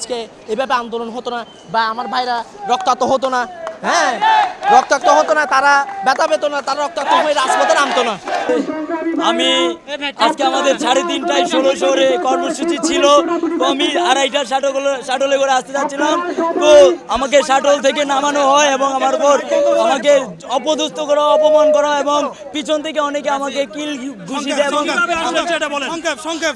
আজকে এভাবে আন্দোলন হতো না, বা আমার ভাইরা রক্তাক্ত হতো না। হ্যাঁ, রক্তাক্ত হতো না, তারা ব্যথা পেত না, তারা রক্তাক্ত হয়ে রাজপথে নামতো না। আমি আজকে আমাদের 3:30টায় 16 শহরে কর্মসূচি ছিল, তো আমি 2:30টার শাটলে করে আসতে যাচ্ছিলাম, তো আমাকে শাটল থেকে নামানো হয় এবং আমার উপর আমাকে অপদস্থ করা, অপমান করা এবং পিছন থেকে অনেকে আমাকে কিল ঘুষি দেয় এবং সংক্ষেপ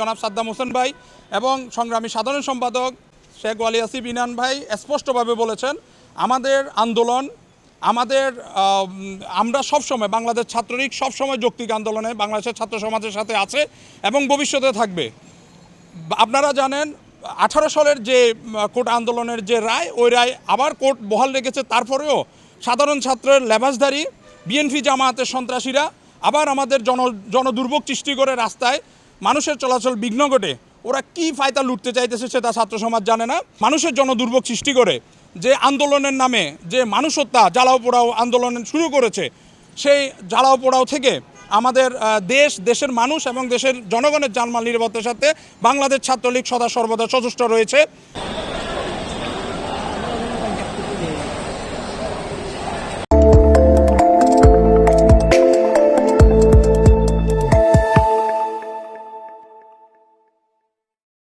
জনাব সাদ্দাম হোসেন ভাই এবং সংগ্রামী সাধারণ সম্পাদক শেখ ওয়ালি আসিফ ইনান ভাই স্পষ্টভাবে বলেছেন, আমাদের আন্দোলন, আমরা সবসময় বাংলাদেশ ছাত্রলীগ সবসময় যৌক্তিক আন্দোলনে বাংলাদেশের ছাত্র সমাজের সাথে আছে এবং ভবিষ্যতে থাকবে। আপনারা জানেন 18 সালের যে কোর্ট আন্দোলনের যে রায়, ওই রায় আবার কোর্ট বহাল রেখেছে। তারপরেও সাধারণ ছাত্রের লেবাসধারী বিএনপি জামায়াতের সন্ত্রাসীরা আবার আমাদের জনদুর্ভোগ সৃষ্টি করে রাস্তায় মানুষের চলাচল বিঘ্ন ঘটে। ওরা কি ফায়দা লুটতে চাইতেছে সেটা ছাত্র সমাজ জানে না। মানুষের জনদুর্ভোগ সৃষ্টি করে যে আন্দোলনের নামে যে মানুষ হত্যা, জ্বালাও পোড়াও আন্দোলন শুরু করেছে, সেই জ্বালাও পোড়াও থেকে আমাদের দেশের মানুষ এবং দেশের জনগণের জানমাল নিরাপত্তার সাথে বাংলাদেশ ছাত্রলীগ সদা সর্বদা সচেষ্ট রয়েছে।